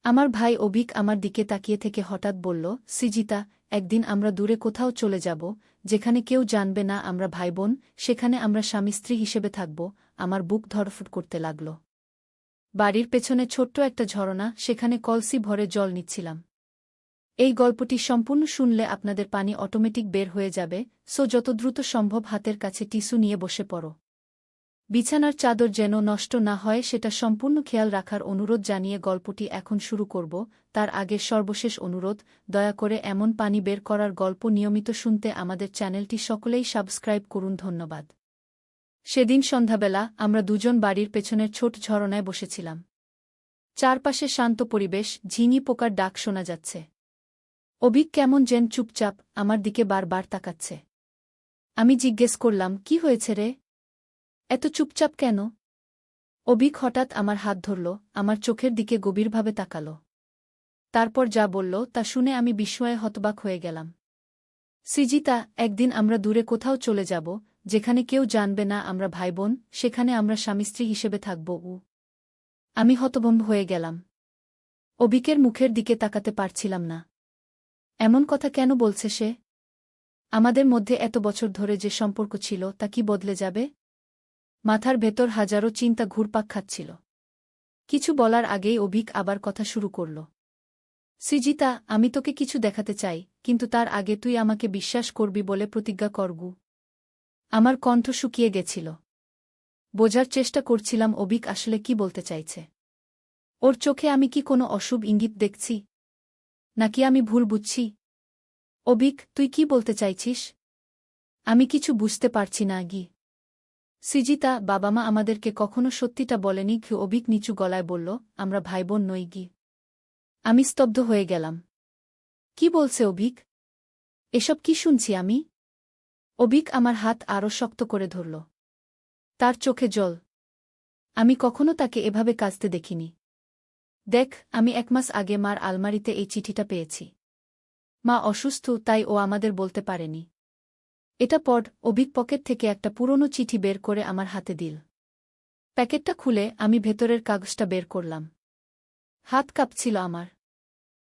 আমার ভাই অবিক আমার দিকে তাকিয়ে থেকে হঠাৎ বলল, সৃজিতা, একদিন আমরা দূরে কোথাও চলে যাব, যেখানে কেউ জানবে না আমরা ভাইবোন, সেখানে আমরা স্বামী-স্ত্রী হিসেবে থাকব। আমার বুক ধড়ফড় করতে লাগল। বাড়ির পেছনে ছোট্ট একটা ঝরনা, সেখানে কলসি ভরে জল নিচ্ছিলাম। এই গল্পটি সম্পূর্ণ শুনলে আপনাদের পানি অটোমেটিক বের হয়ে যাবে, সো যত দ্রুত সম্ভব হাতের কাছে টিস্যু নিয়ে বসে পড়ো। বিছানার চাদর যেন নষ্ট না হয় সেটা সম্পূর্ণ খেয়াল রাখার অনুরোধ জানিয়ে গল্পটি এখন শুরু করব। তার আগে সর্বশেষ অনুরোধ, দয়া করে এমন পানি বের করার গল্প নিয়মিত শুনতে আমাদের চ্যানেলটি সকলেই সাবস্ক্রাইব করুন। ধন্যবাদ। সেদিন সন্ধ্যাবেলা আমরা দুজন বাড়ির পেছনের ছোট ঝরনায় বসেছিলাম। চারপাশে শান্ত পরিবেশ, ঝিঙি পোকার ডাক শোনা যাচ্ছে। অবিক কেমন যেন চুপচাপ আমার দিকে বারবার তাকাচ্ছে। আমি জিজ্ঞেস করলাম, কি হয়েছে রে, এত চুপচাপ কেন? অবিক হঠাৎ আমার হাত ধরল, আমার চোখের দিকে গভীরভাবে তাকাল। তারপর যা বলল তা শুনে আমি বিস্ময়ে হতবাক হয়ে গেলাম। সৃজিতা, একদিন আমরা দূরে কোথাও চলে যাব, যেখানে কেউ জানবে না আমরা ভাইবোন, সেখানে আমরা স্বামী-স্ত্রী হিসেবে থাকব। আমি হতভম্ব হয়ে গেলাম। অবিকের মুখের দিকে তাকাতে পারছিলাম না। এমন কথা কেন বলছে সে? আমাদের মধ্যে এত বছর ধরে যে সম্পর্ক ছিল তা কি বদলে যাবে? মাথার ভেতর হাজারো চিন্তা ঘুরপাক খাচ্ছিল। কিছু বলার আগেই অভিক আবার কথা শুরু করল। সৃজিতা, আমি তোকে কিছু দেখাতে চাই, কিন্তু তার আগে তুই আমাকে বিশ্বাস করবি বলে প্রতিজ্ঞা করগু। আমার কণ্ঠ শুকিয়ে গেছিল। বোঝার চেষ্টা করছিলাম অভিক আসলে কি বলতে চাইছে। ওর চোখে আমি কি কোনো অশুভ ইঙ্গিত দেখছি, নাকি আমি ভুল বুঝছি? অভিক, তুই কি বলতে চাইছিস? আমি কিছু বুঝতে পারছি না গি। সৃজিতা, বাবা মা আমাদেরকে কখনো সত্যিটা বলেনি। অভিক নিচু গলায় বলল, আমরা ভাইবোন নই গি। আমি স্তব্ধ হয়ে গেলাম। কি বলছে অভিক? এসব কি শুনছি আমি? অভিক আমার হাত আরও শক্ত করে ধরল। তার চোখে জল। আমি কখনো তাকে এভাবে কাঁদতে দেখিনি। দেখ, আমি 1 মাস আগে মার আলমারিতে এই চিঠিটা পেয়েছি। মা অসুস্থ, তাই ও আমাদের বলতে পারেনি। এটা পড়। অভিক পকেট থেকে একটা পুরনো চিঠি বের করে আমার হাতে দিল। প্যাকেটটা খুলে আমি ভেতরের কাগজটা বের করলাম। হাত কাঁপছিল আমার।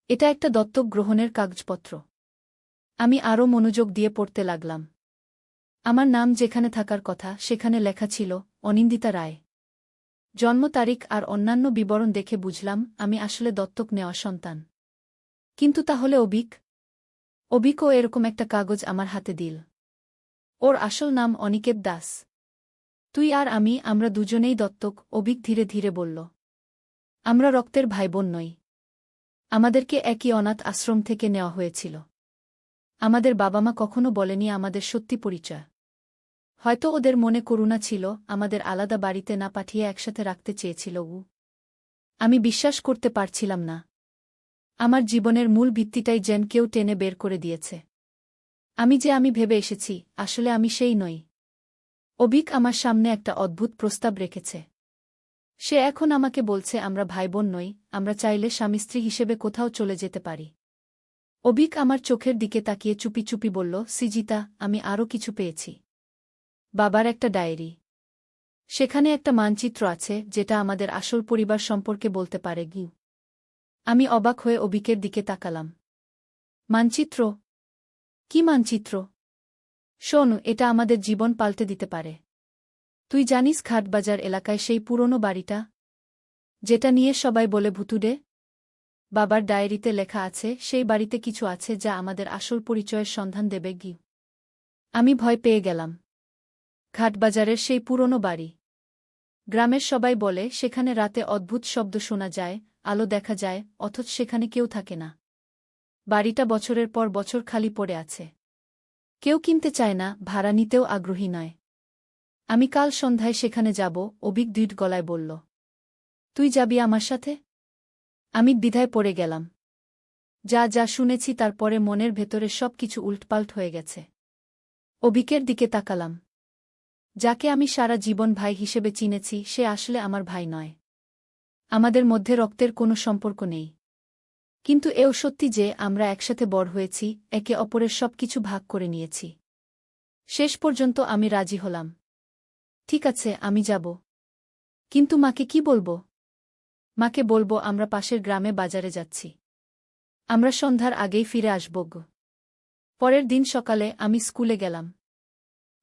এটা একটা দত্তক গ্রহণের কাগজপত্র। আমি আরও মনোযোগ দিয়ে পড়তে লাগলাম। আমার নাম যেখানে থাকার কথা সেখানে লেখা ছিল অনিন্দিতা রায়। জন্ম তারিখ আর অন্যান্য বিবরণ দেখে বুঝলাম আমি আসলে দত্তক নেওয়া সন্তান। কিন্তু তাহলে অভিক? অভিকও এরকম একটা কাগজ আমার হাতে দিল। ওর আসল নাম অনিকেত দাস। তুই আর আমরা দুজনেই দত্তক, অভিক ধীরে ধীরে বলল। আমরা রক্তের ভাইবোন নই। আমাদেরকে একই অনাথ আশ্রম থেকে নেওয়া হয়েছিল। আমাদের বাবা মা কখনো বলেনি আমাদের সত্যি পরিচয়। হয়তো ওদের মনে করুণা ছিল, আমাদের আলাদা বাড়িতে না পাঠিয়ে একসাথে রাখতে চেয়েছিল ও। আমি বিশ্বাস করতে পারছিলাম না। আমার জীবনের মূল ভিত্তিটাই যেন কেউ টেনে বের করে দিয়েছে। আমি ভেবে এসেছি, আসলে আমি সেই নই। অভিক আমার সামনে একটা অদ্ভুত প্রস্তাব রেখেছে। সে এখন আমাকে বলছে আমরা ভাইবোন নই, আমরা চাইলে স্বামী-স্ত্রী হিসেবে কোথাও চলে যেতে পারি। অভিক আমার চোখের দিকে তাকিয়ে চুপি চুপি বলল, সৃজিতা, আমি আরও কিছু পেয়েছি। বাবার একটা ডায়েরি। সেখানে একটা মানচিত্র আছে যেটা আমাদের আসল পরিবার সম্পর্কে বলতে পারে গি। আমি অবাক হয়ে অভিকের দিকে তাকালাম। মানচিত্র? কি মানচিত্র? শোন, এটা আমাদের জীবন পাল্টে দিতে পারে। তুই জানিস ঘাটবাজার এলাকায় সেই পুরনো বাড়িটা, যেটা নিয়ে সবাই বলে ভুতুড়ে? বাবার ডায়েরিতে লেখা আছে সেই বাড়িতে কিছু আছে যা আমাদের আসল পরিচয়ের সন্ধান দেবে গি। আমি ভয় পেয়ে গেলাম। ঘাটবাজারের সেই পুরনো বাড়ি। গ্রামের সবাই বলে সেখানে রাতে অদ্ভুত শব্দ শোনা যায়, আলো দেখা যায়, অথচ সেখানে কেউ থাকে না। বাড়িটা বছরের পর বছর খালি পড়ে আছে। কেউ কিনতে চায় না, ভাড়া নিতেও আগ্রহী নয়। আমি কাল সন্ধ্যায় সেখানে যাব, অভিক দৃঢ় গলায় বলল। তুই যাবি আমার সাথে? আমি দ্বিধায় পড়ে গেলাম। যা যা শুনেছি তারপরে মনের ভেতরে সব কিছু উল্টপাল্ট হয়ে গেছে। অভিকের দিকে তাকালাম। যাকে আমি সারা জীবন ভাই হিসেবে চিনেছি সে আসলে আমার ভাই নয়। আমাদের মধ্যে রক্তের কোনো সম্পর্ক নেই। কিন্তু এও সত্যি যে আমরা একসাথে বড় হয়েছি, একে অপরের সবকিছু ভাগ করে নিয়েছি। শেষ পর্যন্ত আমি রাজি হলাম। ঠিক আছে, আমি যাব। কিন্তু মাকে কি বলবো? মাকে বলবো আমরা পাশের গ্রামে বাজারে যাচ্ছি। আমরা সন্ধ্যার আগেই ফিরে আসব গো। পরের দিন সকালে আমি স্কুলে গেলাম।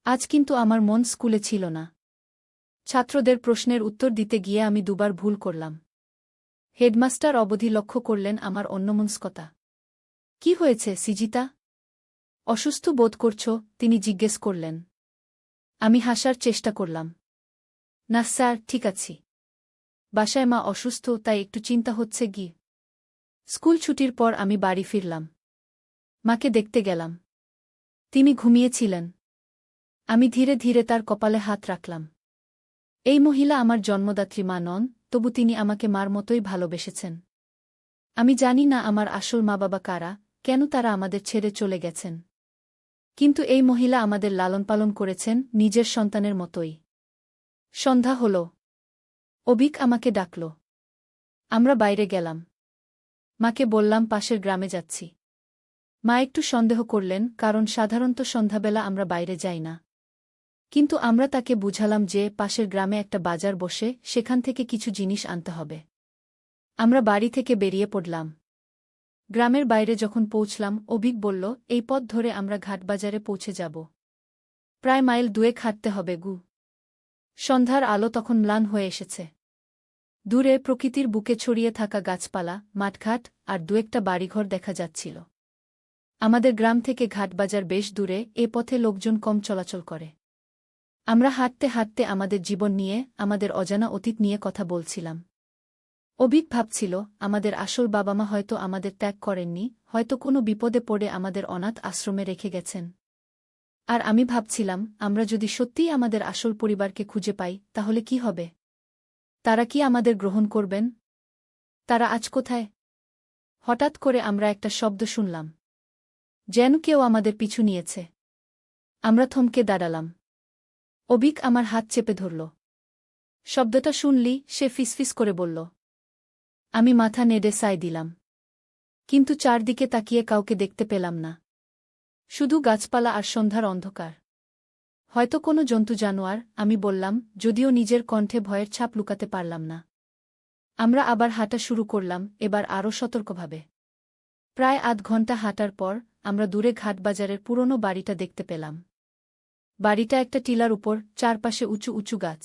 আজ কিন্তু আমার মন স্কুলে ছিল না। ছাত্রদের প্রশ্নের উত্তর দিতে গিয়ে আমি দুবার ভুল করলাম। হেডমাস্টার অবধি লক্ষ্য করলেন আমার অন্যমনস্কতা। কি হয়েছে সিজিতা? অসুস্থ বোধ করছ? তিনি জিজ্ঞেস করলেন। আমি হাসার চেষ্টা করলাম। না স্যার, ঠিক আছি। বাসায় মা অসুস্থ, তাই একটু চিন্তা হচ্ছে গি। স্কুল ছুটির পর আমি বাড়ি ফিরলাম। মাকে দেখতে গেলাম। তিনি ঘুমিয়েছিলেন। আমি ধীরে ধীরে তার কপালে হাত রাখলাম। এই মহিলা আমার জন্মদাত্রী মা নন, তবু তিনি আমাকে মার মতোই ভালোবেসেছেন। আমি জানি না আমার আসল মা বাবা কারা, কেন তারা আমাদের ছেড়ে চলে গেছেন। কিন্তু এই মহিলা আমাদের লালনপালন করেছেন নিজের সন্তানের মতোই। সন্ধ্যা হল। অবিক আমাকে ডাকল। আমরা বাইরে গেলাম। মাকে বললাম পাশের গ্রামে যাচ্ছি। মা একটু সন্দেহ করলেন, কারণ সাধারণত সন্ধ্যাবেলা আমরা বাইরে যাই না। কিন্তু আমরা তাকে বুঝালাম যে পাশের গ্রামে একটা বাজার বসে, সেখান থেকে কিছু জিনিস আনতে হবে। আমরা বাড়ি থেকে বেরিয়ে পড়লাম। গ্রামের বাইরে যখন পৌঁছলাম, অভিক বলল, এই পথ ধরে আমরা ঘাটবাজারে পৌঁছে যাব। প্রায় মাইল 2 হাঁটতে হবে গু। সন্ধ্যার আলো তখন ম্লান হয়ে এসেছে। দূরে প্রকৃতির বুকে ছড়িয়ে থাকা গাছপালা, মাঠঘাট আর 2-একটা বাড়িঘর দেখা যাচ্ছিল। আমাদের গ্রাম থেকে ঘাটবাজার বেশ দূরে, এ পথে লোকজন কম চলাচল করে। আমরা হাঁটতে হাঁটতে আমাদের জীবন নিয়ে, আমাদের অজানা অতীত নিয়ে কথা বলছিলাম। অভিক ভাবছিল, আমাদের আসল বাবা মা হয়তো আমাদের ত্যাগ করেননি, হয়তো কোনো বিপদে পড়ে আমাদের অনাথ আশ্রমে রেখে গেছেন। আর আমি ভাবছিলাম, আমরা যদি সত্যিই আমাদের আসল পরিবারকে খুঁজে পাই, তাহলে কি হবে? তারা কি আমাদের গ্রহণ করবেন? তারা আজ কোথায়? হঠাৎ করে আমরা একটা শব্দ শুনলাম। যেন কেউ আমাদের পিছু নিয়েছে। আমরা থমকে দাঁড়ালাম। অভিক আমার হাত চেপে ধরল। শব্দটা শুনলি? সে ফিসফিস করে বলল। আমি মাথা নেড়ে সায় দিলাম। কিন্তু চারদিকে তাকিয়ে কাউকে দেখতে পেলাম না। শুধু গাছপালা আর সন্ধ্যার অন্ধকার। হয়তো কোনো জন্তু জানোয়ার, আমি বললাম, যদিও নিজের কণ্ঠে ভয়ের ছাপ লুকাতে পারলাম না। আমরা আবার হাঁটা শুরু করলাম, এবার আরও সতর্কভাবে। প্রায় আধ ঘণ্টা হাঁটার পর আমরা দূরে ঘাটবাজারের পুরনো বাড়িটা দেখতে পেলাম। বাড়িটা একটা টিলার উপর, চারপাশে উঁচু উঁচু গাছ।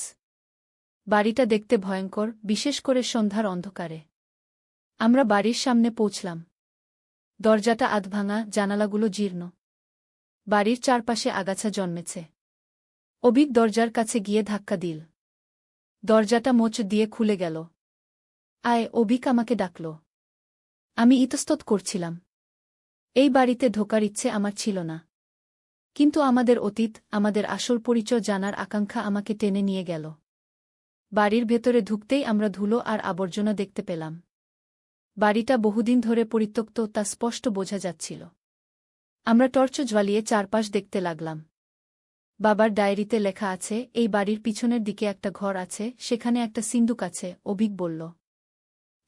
বাড়িটা দেখতে ভয়ঙ্কর, বিশেষ করে সন্ধ্যার অন্ধকারে। আমরা বাড়ির সামনে পৌঁছলাম। দরজাটা আধভাঙা, জানালাগুলো জীর্ণ। বাড়ির চারপাশে আগাছা জন্মেছে। অভিক দরজার কাছে গিয়ে ধাক্কা দিল। দরজাটা মোচ দিয়ে খুলে গেল। আয়, অভিক আমাকে ডাকল। আমি ইতস্তত করছিলাম। এই বাড়িতে ঢোকার ইচ্ছে আমার ছিল না। কিন্তু আমাদের অতীত, আমাদের আসল পরিচয় জানার আকাঙ্ক্ষা আমাকে টেনে নিয়ে গেল। বাড়ির ভেতরে ঢুকতেই আমরা ধুলো আর আবর্জনা দেখতে পেলাম। বাড়িটা বহুদিন ধরে পরিত্যক্ত, তা স্পষ্ট বোঝা যাচ্ছিল। আমরা টর্চ জ্বালিয়ে চারপাশ দেখতে লাগলাম। বাবার ডায়েরিতে লেখা আছে, এই বাড়ির পিছনের দিকে একটা ঘর আছে, সেখানে একটা সিন্দুক আছে, অভিক বলল।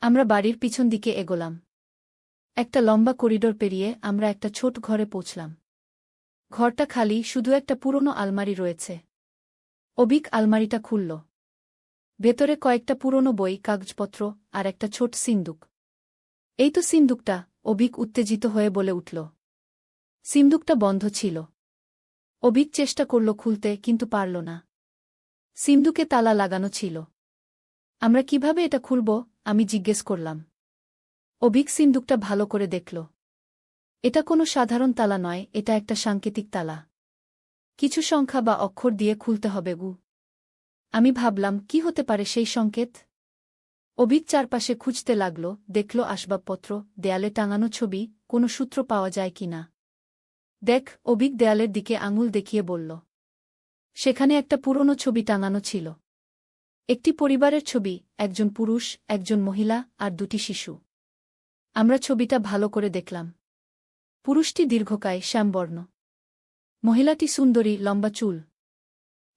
আমরা বাড়ির পিছন দিকে এগোলাম। একটা লম্বা করিডোর পেরিয়ে আমরা একটা ছোট ঘরে পৌঁছলাম। ঘরটা খালি, শুধু একটা পুরনো আলমারি রয়েছে। অভিক আলমারিটা খুলল। ভেতরে কয়েকটা পুরনো বই, কাগজপত্র আর একটা ছোট সিন্দুক। এই তো সিন্দুকটা, অভিক উত্তেজিত হয়ে বলে উঠল। সিন্দুকটা বন্ধ ছিল। অভিক চেষ্টা করল খুলতে, কিন্তু পারল না। সিন্দুকে তালা লাগানো ছিল। আমরা কিভাবে এটা খুলব? আমি জিজ্ঞেস করলাম। অভিক সিন্দুকটা ভালো করে দেখল। এটা কোনো সাধারণ তালা নয়, এটা একটা সাংকেতিক তালা। কিছু সংখ্যা বা অক্ষর দিয়ে খুলতে হবে গু। আমি ভাবলাম, কি হতে পারে সেই সংকেত? অভিক চারপাশে খুঁজতে লাগল, দেখল আসবাবপত্র, দেয়ালে টাঙানো ছবি, কোনো সূত্র পাওয়া যায় কি না। দেখ, অভিক দেয়ালের দিকে আঙুল দেখিয়ে বলল। সেখানে একটা পুরনো ছবি টাঙানো ছিল। একটি পরিবারের ছবি, একজন পুরুষ, একজন মহিলা আর 2টি শিশু। আমরা ছবিটা ভালো করে দেখলাম। পুরুষটি দীর্ঘকায়, শ্যামবর্ণ। মহিলাটি সুন্দরী, লম্বা চুল।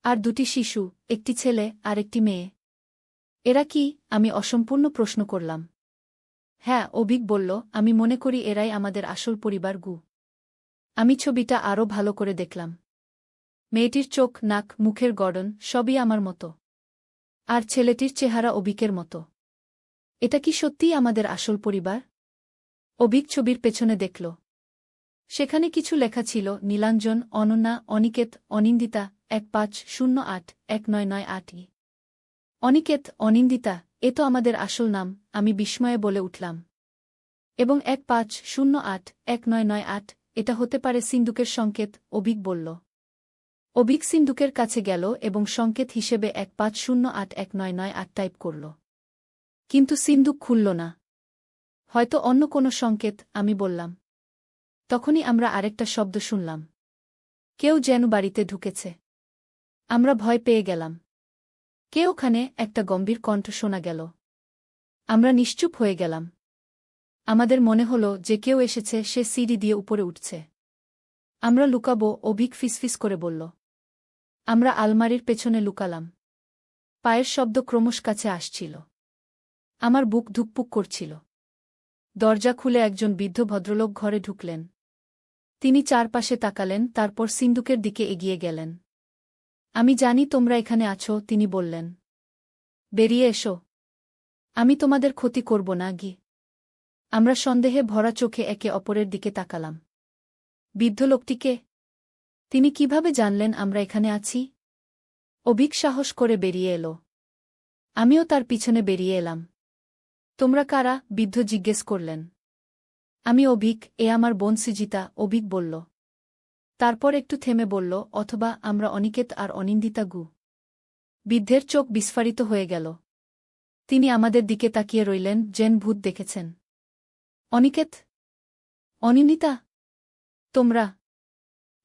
আর 2টি শিশু, একটি ছেলে আর একটি মেয়ে। এরা কি? আমি অসম্পূর্ণ প্রশ্ন করলাম। হ্যাঁ, অভিক বলল, আমি মনে করি এরাই আমাদের আসল পরিবার গু। আমি ছবিটা আরও ভালো করে দেখলাম। মেয়েটির চোখ, নাক, মুখের গড়ন সবই আমার মতো। আর ছেলেটির চেহারা অভিকের মতো। এটা কি সত্যিই আমাদের আসল পরিবার? অভিক ছবির পেছনে দেখল। সেখানে কিছু লেখা ছিল, নীলাঞ্জন, অনন্যা, অনিকেত, অনিন্দিতা, 1508-1998। অনিকেত, অনিন্দিতা, এ তো আমাদের আসল নাম, আমি বিস্ময়ে বলে উঠলাম। এবং 1508-1998, এটা হতে পারে সিন্দুকের সংকেত, অভিক বলল। অভিক সিন্দুকের কাছে গেল এবং সংকেত হিসেবে 1508-1998 টাইপ করল। কিন্তু সিন্দুক খুলল না। হয়তো অন্য কোনো সংকেত, আমি বললাম। তখনই আমরা আরেকটা শব্দ শুনলাম। কেউ যেন বাড়িতে ঢুকেছে। আমরা ভয় পেয়ে গেলাম। কে ওখানে? একটা গম্ভীর কণ্ঠ শোনা গেল। আমরা নিশ্চুপ হয়ে গেলাম। আমাদের মনে হল যে কেউ এসেছে, সে সিঁড়ি দিয়ে উপরে উঠছে। আমরা লুকাবো, অভিক ফিসফিস করে বলল। আমরা আলমারির পেছনে লুকালাম। পায়ের শব্দ ক্রমশ কাছে আসছিল। আমার বুক ধুকপুক করছিল। দরজা খুলে একজন বৃদ্ধ ভদ্রলোক ঘরে ঢুকলেন। তিনি চারপাশে তাকালেন, তারপর সিন্দুকের দিকে এগিয়ে গেলেন। আমি জানি তোমরা এখানে আছো, তিনি বললেন। বেরিয়ে এসো। আমি তোমাদের ক্ষতি করব না, গি। আমরা সন্দেহে ভরা চোখে একে অপরের দিকে তাকালাম। বৃদ্ধ লোকটিকে? তিনি কিভাবে জানলেন আমরা এখানে আছি? অভিক সাহস করে বেরিয়ে এলো। আমিও তার পিছনে বেরিয়ে এলাম। তোমরা কারা? বৃদ্ধ জিজ্ঞেস করলেন। আমি অভিক, এ আমার বোন সৃজিতা, অভিক বলল। তারপর একটু থেমে বলল, অথবা আমরা অনিকেত আর অনিন্দিতা গু। বৃদ্ধের চোখ বিস্ফারিত হয়ে গেল। তিনি আমাদের দিকে তাকিয়ে রইলেন, যেন ভূত দেখেছেন। অনিকেত? অনিন্দিতা? তোমরা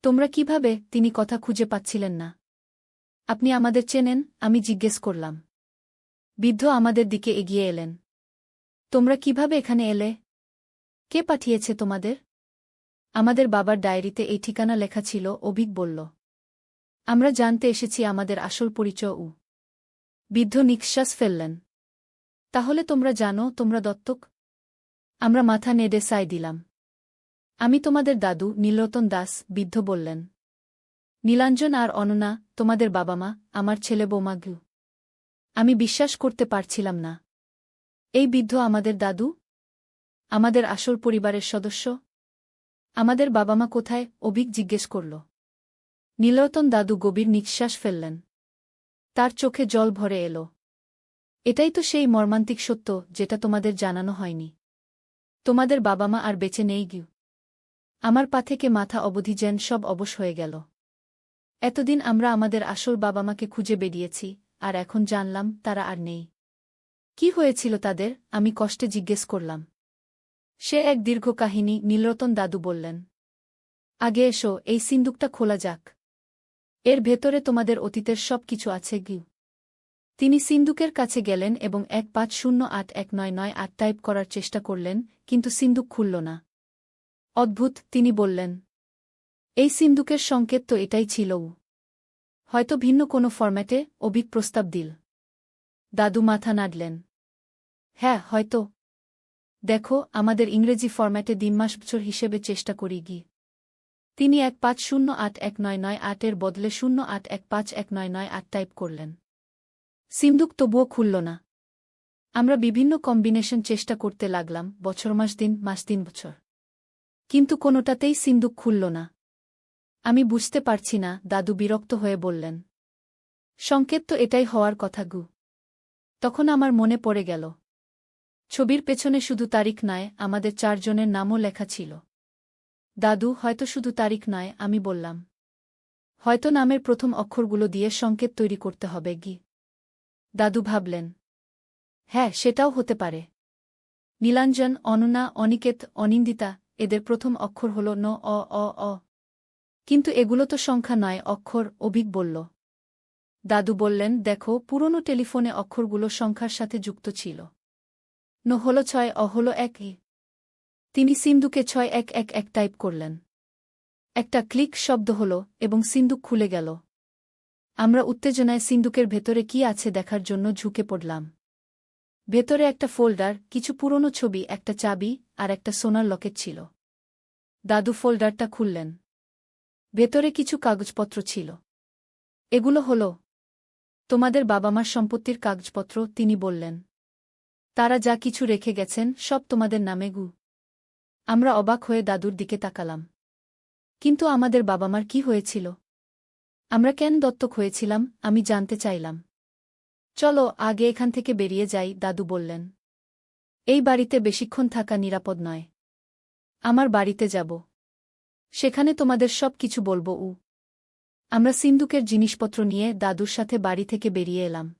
তোমরা কিভাবে? তিনি কথা খুঁজে পাচ্ছিলেন না। আপনি আমাদের চেনেন? আমি জিজ্ঞেস করলাম। বৃদ্ধ আমাদের দিকে এগিয়ে এলেন। তোমরা কিভাবে এখানে এলে? কে পাঠিয়েছে তোমাদের? আমাদের বাবার ডায়েরিতে এই ঠিকানা লেখা ছিল, অভিক বলল। আমরা জানতে এসেছি আমাদের আসল পরিচয়। বৃদ্ধ নিঃশ্বাস ফেললেন। তাহলে তোমরা জানো তোমরা দত্তক? আমরা মাথা নেড়ে সায় দিলাম। আমি তোমাদের দাদু, নীলরতন দাস, বৃদ্ধ বললেন। নীলাঞ্জন আর অনন্যা, তোমাদের বাবা মা, আমার ছেলে বৌমা গু। আমি বিশ্বাস করতে পারছিলাম না। এই বৃদ্ধ আমাদের দাদু? আমাদের আসল পরিবারের সদস্য? আমাদের বাবা মা কোথায়? অভিক জিজ্ঞেস করল। নীলরতন দাদু গভীর নিঃশ্বাস ফেললেন। তার চোখে জল ভরে এল। এটাই তো সেই মর্মান্তিক সত্য যেটা তোমাদের জানানো হয়নি। তোমাদের বাবা মা আর বেঁচে নেই গিউ। আমার পা থেকে মাথা অবধি যেন সব অবশ হয়ে গেল। এতদিন আমরা আমাদের আসল বাবা মাকে খুঁজে বেরিয়েছি, আর এখন জানলাম তারা আর নেই। কি হয়েছিল তাদের? আমি কষ্টে জিজ্ঞেস করলাম। সে এক দীর্ঘ কাহিনী, নীলরতন দাদু বললেন। আগে এসো, এই সিন্দুকটা খোলা যাক। এর ভেতরে তোমাদের অতীতের সব কিছু আছে গিউ। তিনি সিন্দুকের কাছে গেলেন এবং 1508-1998 টাইপ করার চেষ্টা করলেন, কিন্তু সিন্দুক খুলল না। অদ্ভুত, তিনি বললেন। এই সিন্দুকের সংকেত তো এটাই ছিল। হয়তো ভিন্ন কোনো ফরম্যাটে, অভিক প্রস্তাব দিল। দাদু মাথা নাড়লেন। হ্যাঁ, হয়তো। দেখো, আমাদের ইংরেজি ফরম্যাটে দিনমাস বছর হিসেবে চেষ্টা করি গি। তিনি 1508-1998 এর বদলে 0815-1998 টাইপ করলেন। সিন্দুক তবুও খুলল না। আমরা বিভিন্ন কম্বিনেশন চেষ্টা করতে লাগলাম, বছর মাস দিন বছর। কিন্তু কোনোটাতেই সিন্দুক খুলল না। আমি বুঝতে পারছি না, দাদু বিরক্ত হয়ে বললেন। সংকেত তো এটাই হওয়ার কথা গু। তখন আমার মনে পড়ে গেল। ছবির পেছনে শুধু তারিখ নয়, আমাদের চারজনের নামও লেখা ছিল। দাদু, হয়তো শুধু তারিখ নয়, আমি বললাম। হয়তো নামের প্রথম অক্ষরগুলো দিয়ে সংকেত তৈরি করতে হবে গি। দাদু ভাবলেন। হ্যাঁ, সেটাও হতে পারে। নীলাঞ্জন, অনন্যা, অনিকেত, অনিন্দিতা, এদের প্রথম অক্ষর হল ন, অ, অ, অ। কিন্তু এগুলো তো সংখ্যা নয়, অক্ষর, অভিক বলল। দাদু বললেন, দেখো, পুরনো টেলিফোনে অক্ষরগুলো সংখ্যার সাথে যুক্ত ছিল। ন হল 6, অ হল 1। তিনি সিন্দুকে 6111 টাইপ করলেন। একটা ক্লিক শব্দ হল এবং সিন্দুক খুলে গেল। আমরা উত্তেজনায় সিন্দুকের ভেতরে কি আছে দেখার জন্য ঝুঁকে পড়লাম। ভেতরে একটা ফোল্ডার, কিছু পুরনো ছবি, একটা চাবি আর একটা সোনার লকেট ছিল। দাদু ফোল্ডারটা খুললেন। ভেতরে কিছু কাগজপত্র ছিল। এগুলো হল তোমাদের বাবা মার সম্পত্তির কাগজপত্র, তিনি বললেন। তারা যা কিছু রেখে গেছেন সব তোমাদের নামে গু। আমরা অবাক হয়ে দাদুর দিকে তাকালাম। কিন্তু আমাদের বাবা-মার কি হয়েছিল? আমরা কেন দত্তক হয়েছিলাম আমি জানতে চাইলাম। চলো আগে এখান থেকে বেরিয়ে যাই, দাদু বললেন। এই বাড়িতে বেশিক্ষণ থাকা নিরাপদ নয়। আমার বাড়িতে যাব। সেখানে তোমাদের সব কিছু বলবো। আমরা সিন্দুকের জিনিসপত্র নিয়ে দাদুর সাথে বাড়ি থেকে বেরিয়ে এলাম।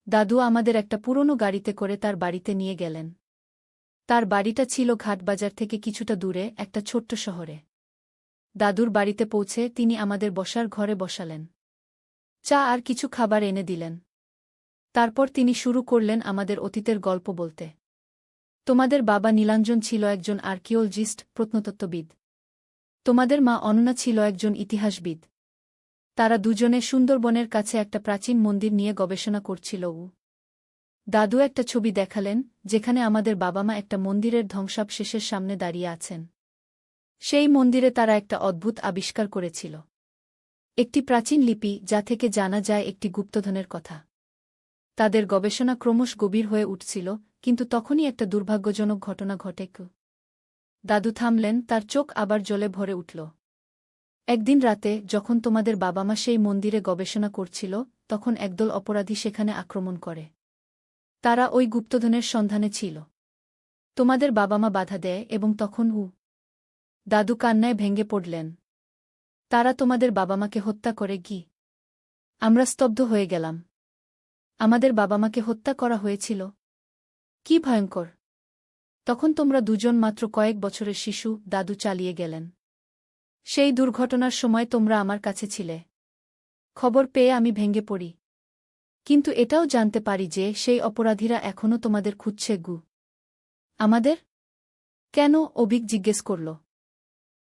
দাদু আমাদের একটা পুরনো গাড়িতে করে তার বাড়িতে নিয়ে গেলেন। তার বাড়িটা ছিল ঘাটবাজার থেকে কিছুটা দূরে একটা ছোট্ট শহরে। দাদুর বাড়িতে পৌঁছে তিনি আমাদের বসার ঘরে বসালেন। চা আর কিছু খাবার এনে দিলেন। তারপর তিনি শুরু করলেন আমাদের অতীতের গল্প বলতে। তোমাদের বাবা নীলাঞ্জন ছিল একজন আর্কিওলজিস্ট, প্রত্নতত্ত্ববিদ। তোমাদের মা অননা ছিল একজন ইতিহাসবিদ। তারা দুজনে সুন্দরবনের কাছে একটা প্রাচীন মন্দির নিয়ে গবেষণা করছিল। দাদু একটা ছবি দেখালেন যেখানে আমাদের বাবা-মা একটা মন্দিরের ধ্বংসাবশেষের সামনে দাঁড়িয়ে আছেন। সেই মন্দিরে তারা একটা অদ্ভুত আবিষ্কার করেছিল। একটি প্রাচীন লিপি যা থেকে জানা যায় একটি গুপ্তধনের কথা। তাদের গবেষণা ক্রমশ গভীর হয়ে উঠছিল, কিন্তু তখনই একটা দুর্ভাগ্যজনক ঘটনা ঘটে। দাদু থামলেন, তার চোখ আবার জলে ভরে উঠল। একদিন রাতে যখন তোমাদের বাবা-মা সেই মন্দিরে গবেষণা করছিল, তখন একদল অপরাধী সেখানে আক্রমণ করে। তারা ওই গুপ্তধনের সন্ধানে ছিল। তোমাদের বাবা-মা বাধা দেয় এবং তখন দাদু কান্নায় ভেঙে পড়লেন। তারা তোমাদের বাবা-মাকে হত্যা করে কি? আমরা স্তব্ধ হয়ে গেলাম। আমাদের বাবা-মাকে হত্যা করা হয়েছিল? কি ভয়ঙ্কর! তখন তোমরা দুজন মাত্র কয়েক বছরের শিশু, দাদু চালিয়ে গেলেন। সেই দুর্ঘটনার সময় তোমরা আমার কাছে ছিলে। খবর পেয়ে আমি ভেঙে পড়ি। কিন্তু এটাও জানতে পারি যে সেই অপরাধীরা এখনও তোমাদের খুঁজছে। আমাদের? কেন? অভিক জিজ্ঞেস করল।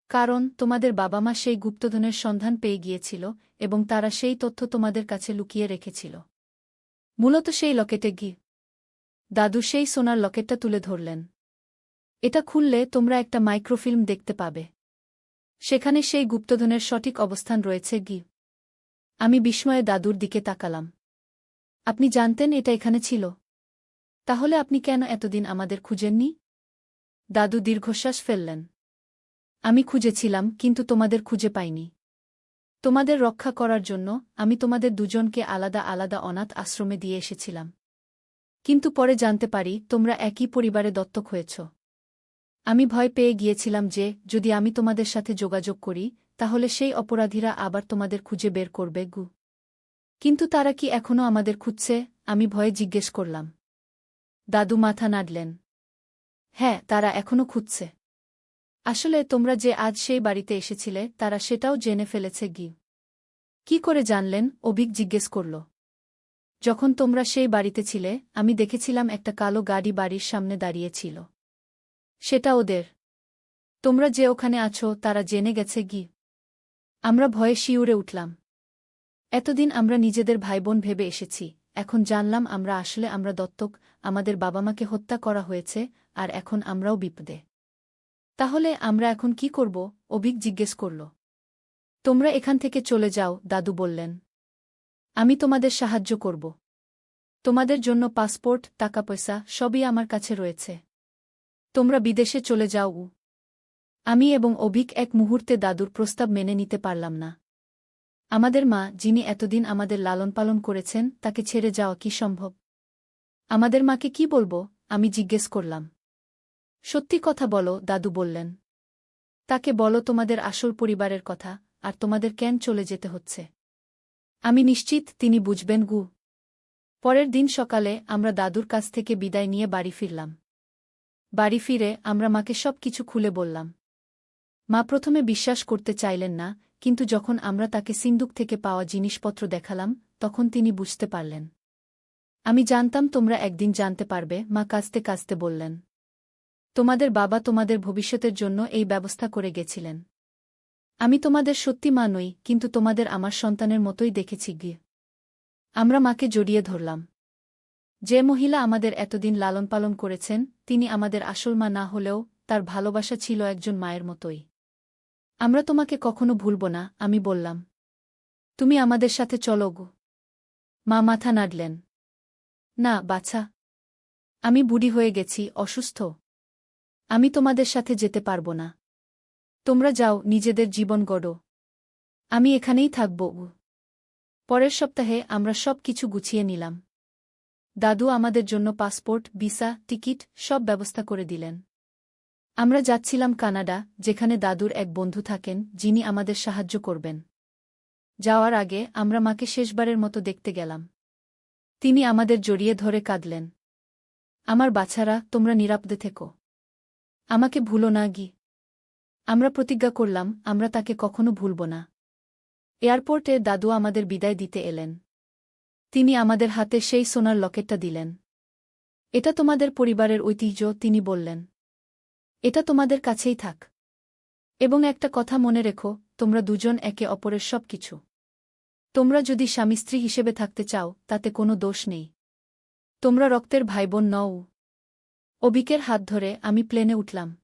কারণ তোমাদের বাবা-মা সেই গুপ্তধনের সন্ধান পেয়ে গিয়েছিল এবং তারা সেই তথ্য তোমাদের কাছে লুকিয়ে রেখেছিল। মূলত সেই লকেটে দাদু সেই সোনার লকেটটা তুলে ধরলেন। এটা খুললে তোমরা একটা মাইক্রোফিল্ম দেখতে পাবে। সেখানে সেই গুপ্তধনের সঠিক অবস্থান রয়েছে। আমি বিস্ময়ে দাদুর দিকে তাকালাম। আপনি জানতেন এটা এখানে ছিল? তাহলে আপনি কেন এতদিন আমাদের খুঁজেননি? দাদু দীর্ঘশ্বাস ফেললেন। আমি খুঁজেছিলাম, কিন্তু তোমাদের খুঁজে পাইনি। তোমাদের রক্ষা করার জন্য আমি তোমাদের দুজনকে আলাদা আলাদা অনাথ আশ্রমে দিয়ে এসেছিলাম। কিন্তু পরে জানতে পারি তোমরা একই পরিবারে দত্তক হয়েছ। আমি ভয় পেয়ে গিয়েছিলাম যে যদি আমি তোমাদের সাথে যোগাযোগ করি তাহলে সেই অপরাধীরা আবার তোমাদের খুঁজে বের করবে। কিন্তু তারা কি এখনও আমাদের খুঁজছে? আমি ভয়ে জিজ্ঞেস করলাম। দাদু মাথা নাড়লেন। হ্যাঁ, তারা এখনও খুঁজছে। আসলে তোমরা যে আজ সেই বাড়িতে এসেছিলে তারা সেটাও জেনে ফেলেছে। কি করে জানলেন? অভিক জিজ্ঞেস করল। যখন তোমরা সেই বাড়িতে ছিলে আমি দেখেছিলাম একটা কালো গাড়ি বাড়ির সামনে দাঁড়িয়েছিল। সেটা ওদের। তোমরা যে ওখানে আছো তারা জেনে গেছে। আমরা ভয়ে শিউরে উঠলাম। এতদিন আমরা নিজেদের ভাইবোন ভেবে এসেছি, এখন জানলাম আমরা দত্তক, আমাদের বাবা-মাকে হত্যা করা হয়েছে, আর এখন আমরাও বিপদে। তাহলে আমরা এখন কি করব? অভিক জিজ্ঞেস করল। তোমরা এখান থেকে চলে যাও, দাদু বললেন। আমি তোমাদের সাহায্য করব। তোমাদের জন্য পাসপোর্ট, টাকা পয়সা সবই আমার কাছে রয়েছে। তোমরা বিদেশে চলে যাও। আমি এবং অভিক এক মুহূর্তে দাদুর প্রস্তাব মেনে নিতে পারলাম না। আমাদের মা, যিনি এতদিন আমাদের লালন-পালন করেছেন, তাকে ছেড়ে যাওয়া কি সম্ভব? আমাদের মাকে কি বলবো? আমি জিজ্ঞেস করলাম। সত্যি কথা বলো, দাদু বললেন। তাকে বলো তোমাদের আসল পরিবারের কথা, আর তোমাদের কেন চলে যেতে হচ্ছে। আমি নিশ্চিত তিনি বুঝবেন। পরের দিন সকালে আমরা দাদুর কাছ থেকে বিদায় নিয়ে বাড়ি ফিরলাম। বাড়ি ফিরে আমরা মাকে সব কিছু খুলে বললাম। মা প্রথমে বিশ্বাস করতে চাইলেন না, কিন্তু যখন আমরা তাকে সিন্দুক থেকে পাওয়া জিনিসপত্র দেখালাম তখন তিনি বুঝতে পারলেন। আমি জানতাম তোমরা একদিন জানতে পারবে, মা কাঁদতে কাঁদতে বললেন। তোমাদের বাবা তোমাদের ভবিষ্যতের জন্য এই ব্যবস্থা করে গেছিলেন। আমি তোমাদের সত্যি মা নই, কিন্তু তোমাদের আমার সন্তানের মতোই দেখেছি। আমরা মাকে জড়িয়ে ধরলাম। যে মহিলা আমাদের এতদিন লালন-পালন করেছেন তিনি আমাদের আসল মা না হলেও তার ভালোবাসা ছিল একজন মায়ের মতোই। আমরা তোমাকে কখনো ভুলব না, আমি বললাম। তুমি আমাদের সাথে চলো। মা মাথা নাড়লেন। না বাছা, আমি বুড়ি হয়ে গেছি, অসুস্থ। আমি তোমাদের সাথে যেতে পারব না। তোমরা যাও, নিজেদের জীবন গড়ো। আমি এখানেই থাকব। পরের সপ্তাহে আমরা সব কিছু গুছিয়ে নিলাম। দাদু আমাদের জন্য পাসপোর্ট, ভিসা, টিকিট সব ব্যবস্থা করে দিলেন। আমরা যাচ্ছিলাম কানাডা, যেখানে দাদুর এক বন্ধু থাকেন যিনি আমাদের সাহায্য করবেন। যাওয়ার আগে আমরা মাকে শেষবারের মতো দেখতে গেলাম। তিনি আমাদের জড়িয়ে ধরে কাঁদলেন। আমার বাছারা, তোমরা নিরাপদে থেকো। আমাকে ভুলো না গি। আমরা প্রতিজ্ঞা করলাম আমরা তাকে কখনো ভুলব না। এয়ারপোর্টে দাদু আমাদের বিদায় দিতে এলেন। তিনি আমাদের হাতে সেই সোনার লকেটটা দিলেন। এটা তোমাদের পরিবারের ঐতিহ্য, তিনি বললেন। এটা তোমাদের কাছেই থাক। এবং একটা কথা মনে রেখো, তোমরা দুজন একে অপরের সব কিছু। তোমরা যদি স্বামী স্ত্রী হিসেবে থাকতে চাও, তাতে কোনো দোষ নেই। তোমরা রক্তের ভাইবোন নও। অবিকের হাত ধরে আমি প্লেনে উঠলাম।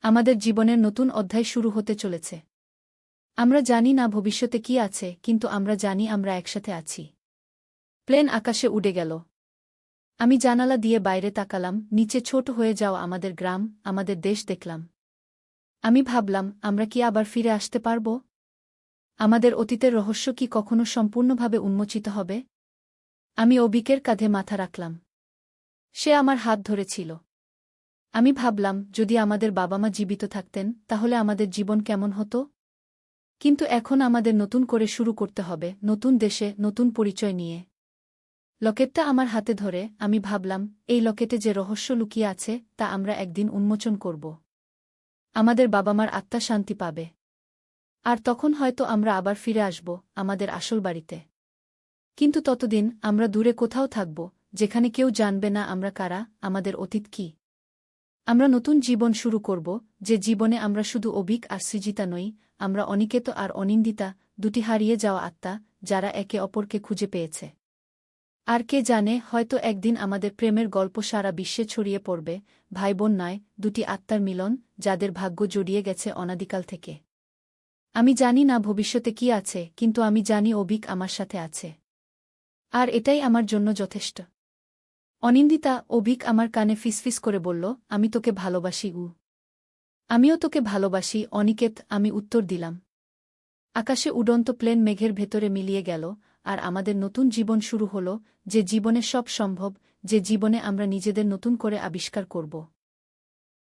আমাদের জীবনের নতুন অধ্যায় শুরু হতে চলেছে। আমরা জানি না ভবিষ্যতে কি আছে, কিন্তু আমরা জানি আমরা একসাথে আছি। প্লেন আকাশে উড়ে গেল। আমি জানালা দিয়ে বাইরে তাকালাম, নিচে ছোট হয়ে যাওয়া আমাদের গ্রাম, আমাদের দেশ দেখলাম। আমি ভাবলাম, আমরা কি আবার ফিরে আসতে পারব? আমাদের অতীতের রহস্য কি কখনো সম্পূর্ণভাবে উন্মোচিত হবে? আমি অবিকের কাঁধে মাথা রাখলাম। সে আমার হাত ধরেছিল। আমি ভাবলাম, যদি আমাদের বাবা মা জীবিত থাকতেন, তাহলে আমাদের জীবন কেমন হতো? কিন্তু এখন আমাদের নতুন করে শুরু করতে হবে, নতুন দেশে, নতুন পরিচয় নিয়ে। লকেটটা আমার হাতে ধরে আমি ভাবলাম, এই লকেটে যে রহস্য লুকিয়ে আছে তা আমরা একদিন উন্মোচন করব। আমাদের বাবা মার আত্মা শান্তি পাবে। আর তখন হয়তো আমরা আবার ফিরে আসব আমাদের আসল বাড়িতে। কিন্তু ততদিন আমরা দূরে কোথাও থাকব, যেখানে কেউ জানবে না আমরা কারা, আমাদের অতীত কি। আমরা নতুন জীবন শুরু করব, যে জীবনে আমরা শুধু অভিক আর সৃজিতা নই, আমরা অনিকেত আর অনিন্দিতা, দুটি হারিয়ে যাওয়া আত্মা, যারা একে অপরকে খুঁজে পেয়েছে। আর কে জানে, হয়তো একদিন আমাদের প্রেমের গল্প সারা বিশ্বে ছড়িয়ে পড়বে, ভাইবোন নয়, দুটি আত্মার মিলন, যাদের ভাগ্য জড়িয়ে গেছে অনাদিকাল থেকে। আমি জানি না ভবিষ্যতে কি আছে, কিন্তু আমি জানি অভিক আমার সাথে আছে। আর এটাই আমার জন্য যথেষ্ট। অনিন্দিতা, অভিক আমার কানে ফিসফিস করে বলল, আমি তোকে ভালোবাসি। আমিও তোকে ভালোবাসি, অনিকেত, আমি উত্তর দিলাম। আকাশে উড়ন্ত প্লেন মেঘের ভেতরে মিলিয়ে গেল, আর আমাদের নতুন জীবন শুরু হল, যে জীবনে সব সম্ভব, যে জীবনে আমরা নিজেদের নতুন করে আবিষ্কার করব।